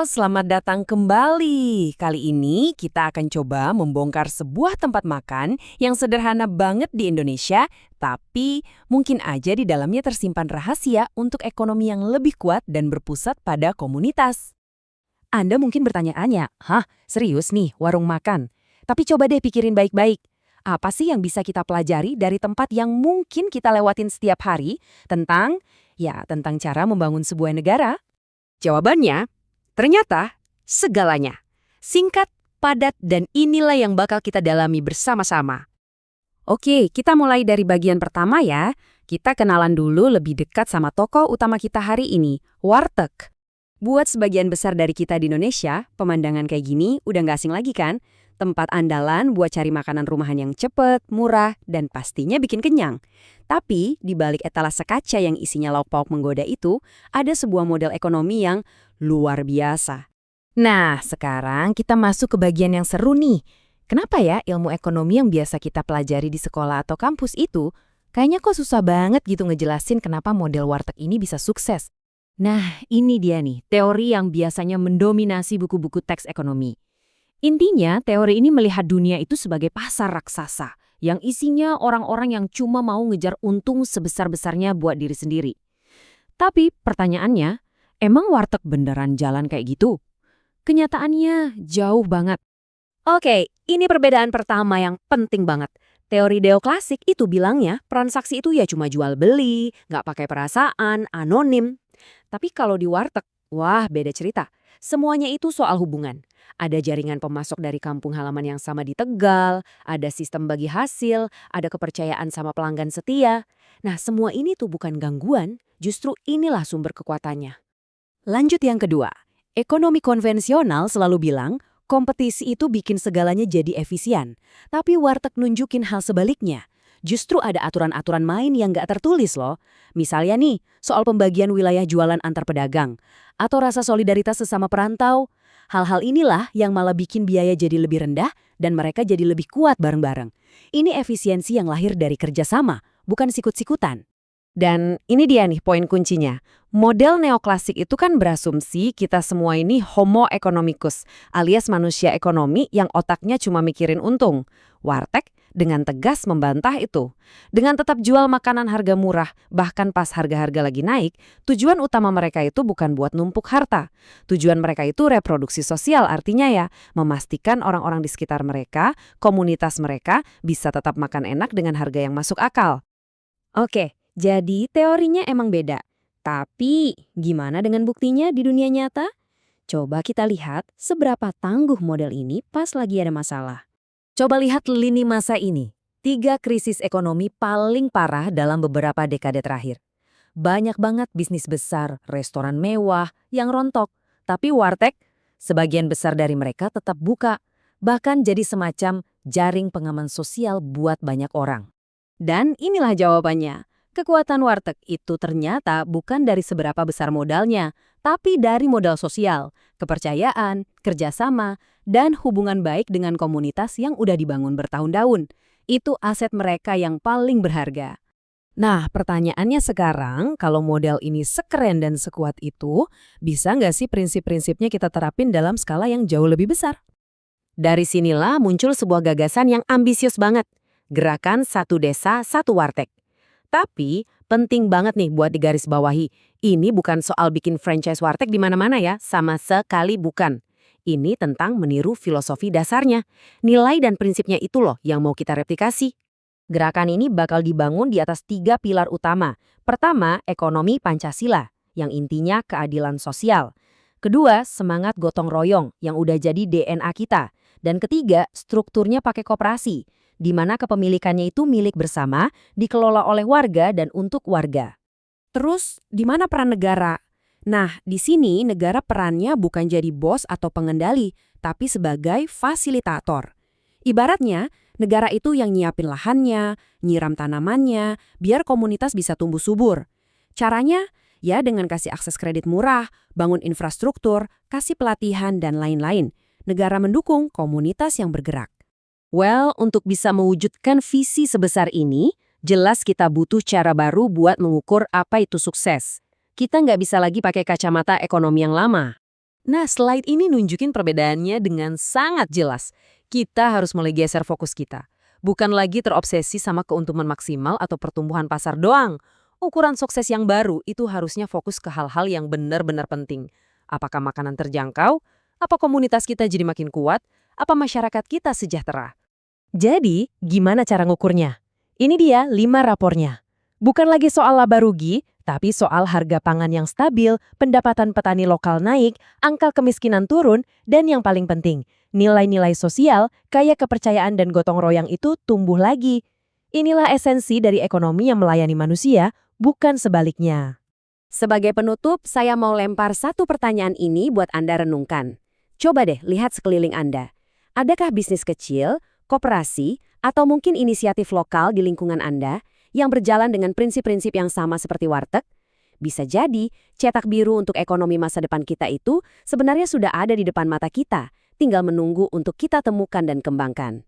Halo, selamat datang kembali. Kali ini kita akan coba membongkar sebuah tempat makan yang sederhana banget di Indonesia, tapi mungkin aja di dalamnya tersimpan rahasia untuk ekonomi yang lebih kuat dan berpusat pada komunitas. Anda mungkin bertanya-tanya, hah, serius nih warung makan? Tapi coba deh pikirin baik-baik. Apa sih yang bisa kita pelajari dari tempat yang mungkin kita lewatin setiap hari tentang cara membangun sebuah negara? Jawabannya, ternyata segalanya. Singkat, padat, dan inilah yang bakal kita dalami bersama-sama. Oke, kita mulai dari bagian pertama ya. Kita kenalan dulu lebih dekat sama tokoh utama kita hari ini, warteg. Buat sebagian besar dari kita di Indonesia, pemandangan kayak gini udah nggak asing lagi kan? Tempat andalan buat cari makanan rumahan yang cepet, murah, dan pastinya bikin kenyang. Tapi, di balik etalase kaca yang isinya lauk pauk menggoda itu, ada sebuah model ekonomi yang luar biasa. Nah, sekarang kita masuk ke bagian yang seru nih. Kenapa ya ilmu ekonomi yang biasa kita pelajari di sekolah atau kampus itu, kayaknya kok susah banget gitu ngejelasin kenapa model warteg ini bisa sukses? Nah, ini dia nih, teori yang biasanya mendominasi buku-buku teks ekonomi. Intinya, teori ini melihat dunia itu sebagai pasar raksasa, yang isinya orang-orang yang cuma mau ngejar untung sebesar-besarnya buat diri sendiri. Tapi pertanyaannya, emang warteg beneran jalan kayak gitu? Kenyataannya jauh banget. Oke, ini perbedaan pertama yang penting banget. Teori neoklasik itu bilangnya transaksi itu ya cuma jual beli, nggak pakai perasaan, anonim. Tapi kalau di warteg, wah beda cerita. Semuanya itu soal hubungan. Ada jaringan pemasok dari kampung halaman yang sama di Tegal, ada sistem bagi hasil, ada kepercayaan sama pelanggan setia. Nah, semua ini tuh bukan gangguan, justru inilah sumber kekuatannya. Lanjut yang kedua, ekonomi konvensional selalu bilang kompetisi itu bikin segalanya jadi efisien. Tapi warteg nunjukin hal sebaliknya. Justru ada aturan-aturan main yang nggak tertulis loh. Misalnya nih, soal pembagian wilayah jualan antar pedagang. Atau rasa solidaritas sesama perantau. Hal-hal inilah yang malah bikin biaya jadi lebih rendah dan mereka jadi lebih kuat bareng-bareng. Ini efisiensi yang lahir dari kerjasama, bukan sikut-sikutan. Dan ini dia nih poin kuncinya. Model neoklasik itu kan berasumsi kita semua ini homo economicus, alias manusia ekonomi yang otaknya cuma mikirin untung. Warteg dengan tegas membantah itu. Dengan tetap jual makanan harga murah, bahkan pas harga-harga lagi naik, tujuan utama mereka itu bukan buat numpuk harta. Tujuan mereka itu reproduksi sosial, artinya ya, memastikan orang-orang di sekitar mereka, komunitas mereka, bisa tetap makan enak dengan harga yang masuk akal. Oke, jadi teorinya emang beda. Tapi, gimana dengan buktinya di dunia nyata? Coba kita lihat seberapa tangguh model ini pas lagi ada masalah. Coba lihat lini masa ini. 3 krisis ekonomi paling parah dalam beberapa dekade terakhir. Banyak banget bisnis besar, restoran mewah yang rontok. Tapi warteg, sebagian besar dari mereka tetap buka. Bahkan jadi semacam jaring pengaman sosial buat banyak orang. Dan inilah jawabannya. Kekuatan warteg itu ternyata bukan dari seberapa besar modalnya, tapi dari modal sosial, kepercayaan, kerjasama, dan hubungan baik dengan komunitas yang udah dibangun bertahun-tahun. Itu aset mereka yang paling berharga. Nah, pertanyaannya sekarang, kalau model ini sekeren dan sekuat itu, bisa nggak sih prinsip-prinsipnya kita terapin dalam skala yang jauh lebih besar? Dari sinilah muncul sebuah gagasan yang ambisius banget. Gerakan satu desa, satu warteg. Tapi, penting banget nih buat digarisbawahi. Ini bukan soal bikin franchise warteg di mana-mana ya, sama sekali bukan. Ini tentang meniru filosofi dasarnya. Nilai dan prinsipnya itu loh yang mau kita replikasi. Gerakan ini bakal dibangun di atas 3 pilar utama. Pertama, ekonomi Pancasila, yang intinya keadilan sosial. Kedua, semangat gotong royong, yang udah jadi DNA kita. Dan ketiga, strukturnya pakai koperasi, di mana kepemilikannya itu milik bersama, dikelola oleh warga dan untuk warga. Terus, di mana peran negara? Nah, di sini negara perannya bukan jadi bos atau pengendali, tapi sebagai fasilitator. Ibaratnya, negara itu yang nyiapin lahannya, nyiram tanamannya, biar komunitas bisa tumbuh subur. Caranya, ya dengan kasih akses kredit murah, bangun infrastruktur, kasih pelatihan, dan lain-lain. Negara mendukung komunitas yang bergerak. Well, untuk bisa mewujudkan visi sebesar ini, jelas kita butuh cara baru buat mengukur apa itu sukses. Kita nggak bisa lagi pakai kacamata ekonomi yang lama. Nah, slide ini nunjukin perbedaannya dengan sangat jelas. Kita harus mulai geser fokus kita. Bukan lagi terobsesi sama keuntungan maksimal atau pertumbuhan pasar doang. Ukuran sukses yang baru itu harusnya fokus ke hal-hal yang benar-benar penting. Apakah makanan terjangkau? Apa komunitas kita jadi makin kuat? Apa masyarakat kita sejahtera? Jadi, gimana cara ngukurnya? Ini dia 5 rapornya. Bukan lagi soal laba rugi, tapi soal harga pangan yang stabil, pendapatan petani lokal naik, angka kemiskinan turun, dan yang paling penting, nilai-nilai sosial, kayak kepercayaan dan gotong royong itu tumbuh lagi. Inilah esensi dari ekonomi yang melayani manusia, bukan sebaliknya. Sebagai penutup, saya mau lempar satu pertanyaan ini buat Anda renungkan. Coba deh lihat sekeliling Anda. Adakah bisnis kecil, koperasi, atau mungkin inisiatif lokal di lingkungan Anda yang berjalan dengan prinsip-prinsip yang sama seperti warteg? Bisa jadi, cetak biru untuk ekonomi masa depan kita itu sebenarnya sudah ada di depan mata kita, tinggal menunggu untuk kita temukan dan kembangkan.